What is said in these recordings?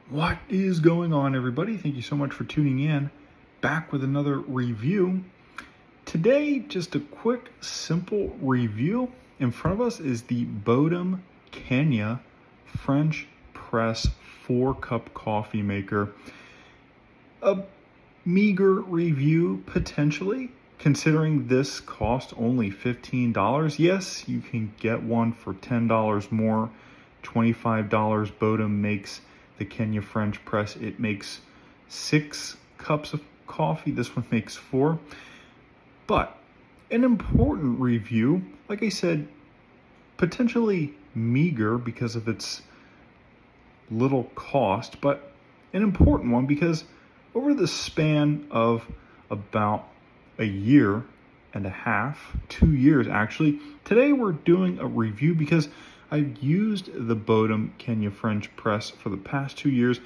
What is going on, everybody? Thank you so much for tuning in. Back with another review. Today, just a quick, simple review. In front of us is the Bodum Kenya French Press 4-cup coffee maker. A meager review, potentially, considering this cost only $15. Yes, you can get one for $10 more, $25. Bodum makes the Kenya French Press. It makes 6 cups of coffee. This one makes 4. But an important review, like I said, potentially meager because of its little cost, but an important one because over the span of about a year and a half, 2 years actually, today we're doing a review because I've used the Bodum Kenya French Press for the past 2 years,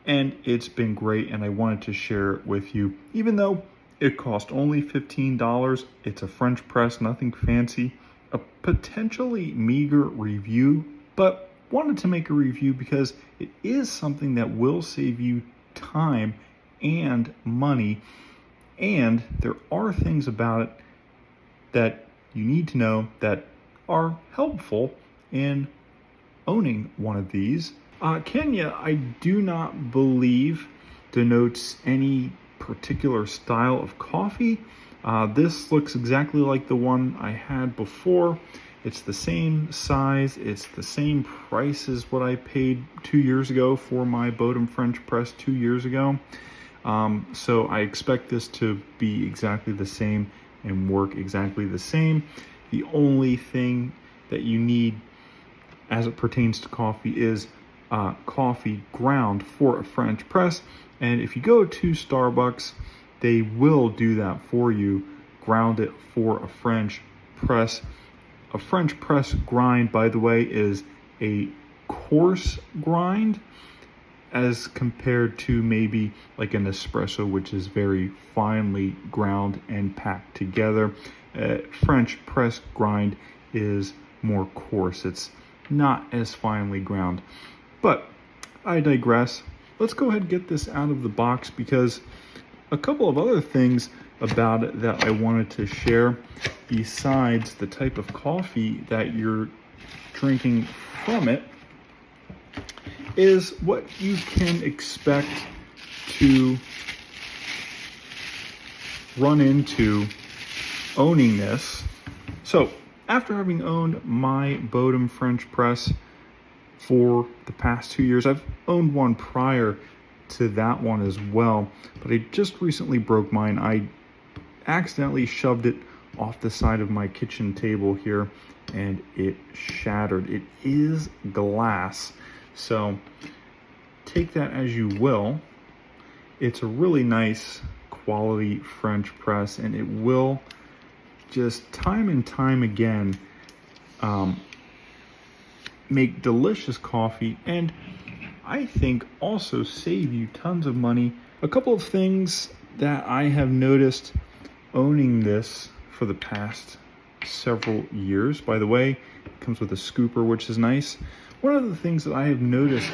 and it's been great, and I wanted to share it with you. Even though it cost only $15, it's a French press, nothing fancy, a potentially meager review, but wanted to make a review because it is something that will save you time and money, and there are things about it that you need to know that are helpful in owning one of these. Kenya, I do not believe denotes any particular style of coffee. This looks exactly like the one I had before. It's the same size, it's the same price as what I paid 2 years ago for my Bodum French Press 2 years ago. So I expect this to be exactly the same and work exactly the same. The only thing that you need as it pertains to coffee is coffee ground for a French press. And if you go to Starbucks, they will do that for you, ground it for a French press. A French press grind, by the way, is a coarse grind as compared to maybe like an espresso, which is very finely ground and packed together. French press grind is more coarse. It's not as finely ground. But I digress. Let's go ahead and get this out of the box because a couple of other things about it that I wanted to share besides the type of coffee that you're drinking from it is what you can expect to run into owning this. So after having owned my Bodum French Press for the past 2 years, I've owned one prior to that one as well, but I just recently broke mine. I accidentally shoved it off the side of my kitchen table here and it shattered. It is glass, so take that as you will. It's a really nice quality French press, and it will just time and time again make delicious coffee, and I think also save you tons of money. A couple of things that I have noticed owning this for the past several years. By the way, it comes with a scooper, which is nice. One of the things that I have noticed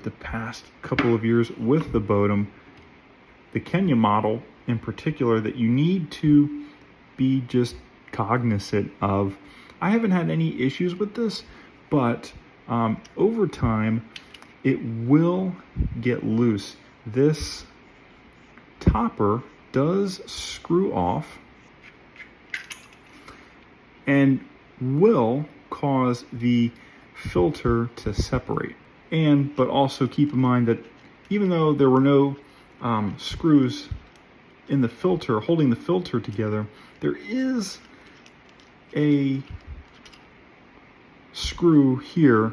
the past couple of years with the Bodum, the Kenya model in particular, that you need to be just cognizant of. I haven't had any issues with this, but over time it will get loose. This topper does screw off and will cause the filter to separate. But also keep in mind that even though there were no screws in the filter holding the filter together, there is a screw here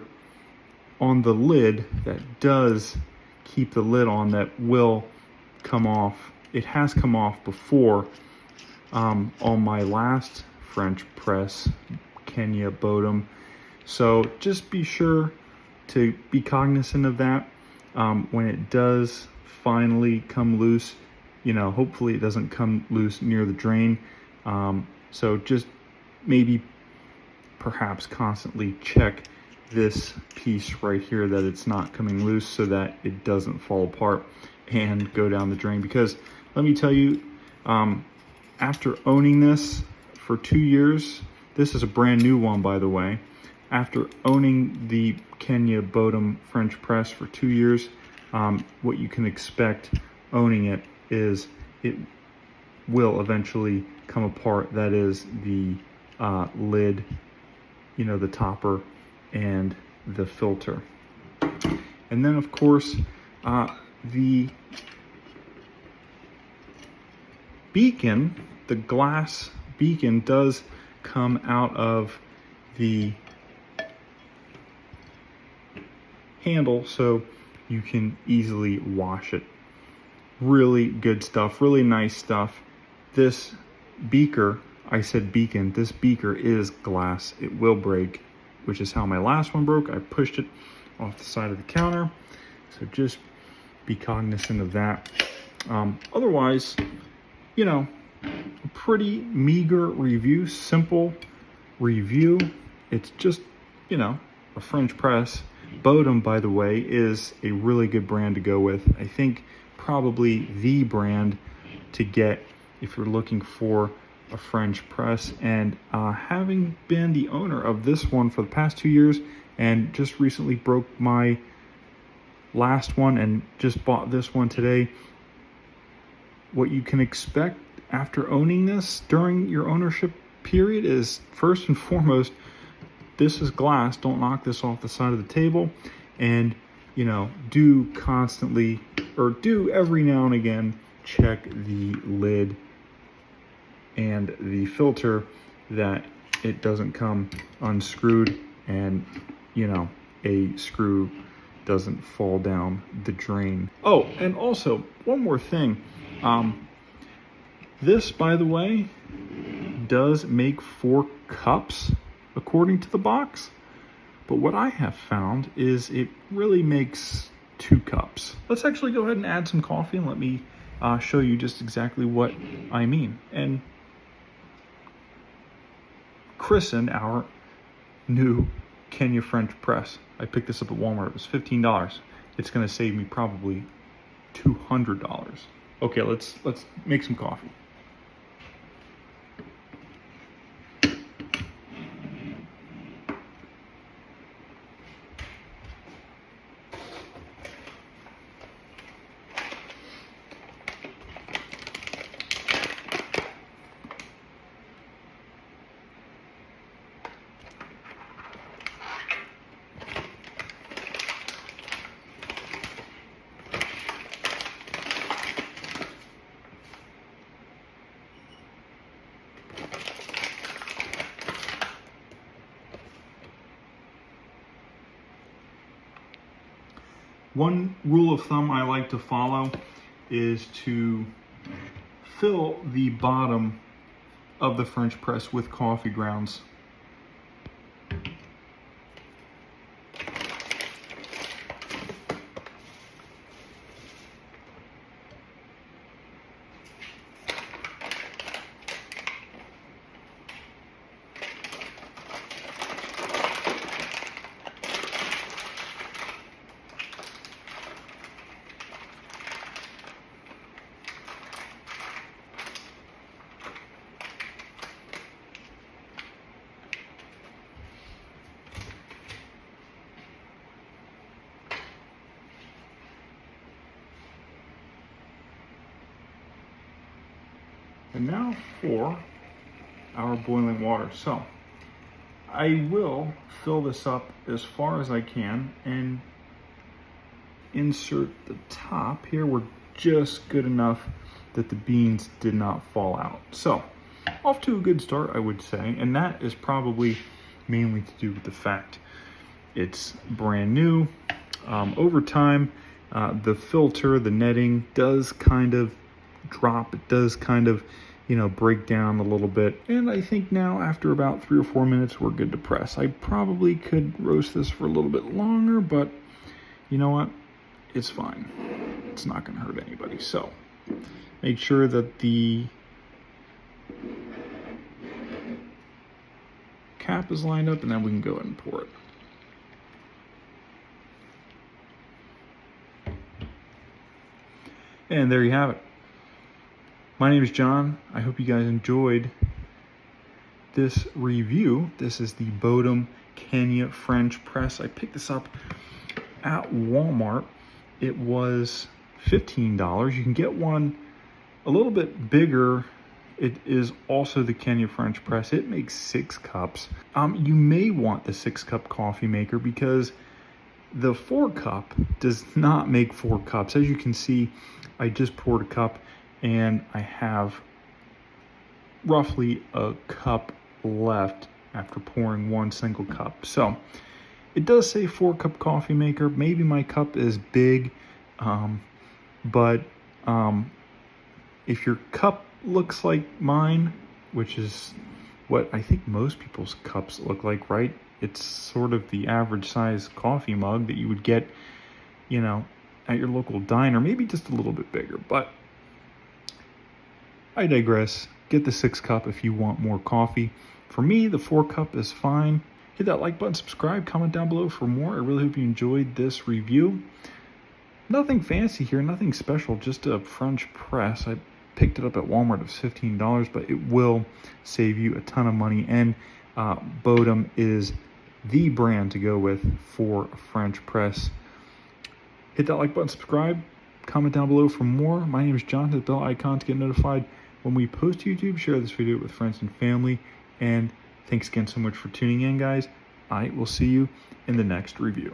on the lid that does keep the lid on, that will come off. It has come off before on my last French press, Kenya Bodum. So just be sure to be cognizant of that when it does finally come loose. Hopefully it doesn't come loose near the drain. So just maybe perhaps constantly check this piece right here that it's not coming loose so that it doesn't fall apart and go down the drain. Because let me tell you, after owning this for 2 years, this is a brand new one, by the way. After owning the Kenya Bodum French press for 2 years, what you can expect owning it is it will eventually come apart. That is the lid, you know, the topper and the filter. And then of course, the beacon, the glass beacon, does come out of the handle so you can easily wash it. Really good stuff, really nice stuff. This beaker, I said beacon, this beaker is glass. It will break, which is how my last one broke. I pushed it off the side of the counter, so just be cognizant of that. Otherwise, you know, a pretty meager review, simple review. It's just, you know, a French press. Bodum, by the way, is a really good brand to go with. I think probably the brand to get if you're looking for a French press. And having been the owner of this one for the past 2 years and just recently broke my last one and just bought this one today, what you can expect after owning this during your ownership period is, first and foremost, this is glass. Don't knock this off the side of the table. And, you know, do constantly, or do every now and again, check the lid and the filter that it doesn't come unscrewed and, you know, a screw doesn't fall down the drain. Oh, and also one more thing. This, by the way, does make 4 cups according to the box. But what I have found is it really makes 2 cups. Let's actually go ahead and add some coffee and let me show you just exactly what I mean. And christen our new Kenya French press. I picked this up at Walmart. It was $15. It's gonna save me probably $200. Okay, let's make some coffee. One rule of thumb I like to follow is to fill the bottom of the French press with coffee grounds. And now for our boiling water. So I will fill this up as far as I can and insert the top here. We're just good enough that the beans did not fall out. So off to a good start, I would say. And that is probably mainly to do with the fact it's brand new. Over time, the filter, the netting does kind of drop. It does kind of, you know, break down a little bit. And I think now after about 3 or 4 minutes, we're good to press. I probably could roast this for a little bit longer, but you know what? It's fine. It's not going to hurt anybody. So make sure that the cap is lined up, and then we can go ahead and pour it. And there you have it. My name is John. I hope you guys enjoyed this review. This is the Bodum Kenya French press. I picked this up at Walmart. It was $15. You can get one a little bit bigger. It is also the Kenya French press. It makes 6 cups. You may want the 6-cup coffee maker because the 4-cup does not make 4 cups. As you can see, I just poured a cup and I have roughly a cup left after pouring 1 single cup. So it does say 4-cup coffee maker. Maybe my cup is big, but if your cup looks like mine, which is what I think most people's cups look like, right? It's sort of the average size coffee mug that you would get, you know, at your local diner, maybe just a little bit bigger, but I digress. Get the 6-cup if you want more coffee. For me, the 4-cup is fine. Hit that like button, subscribe, comment down below for more. I really hope you enjoyed this review. Nothing fancy here, nothing special, just a French press. I picked it up at Walmart. It was $15, but it will save you a ton of money. And Bodum is the brand to go with for a French press. Hit that like button, subscribe, comment down below for more. My name is John. Hit the bell icon to get notified when we post to YouTube. Share this video with friends and family. And thanks again so much for tuning in, guys. I will see you in the next review.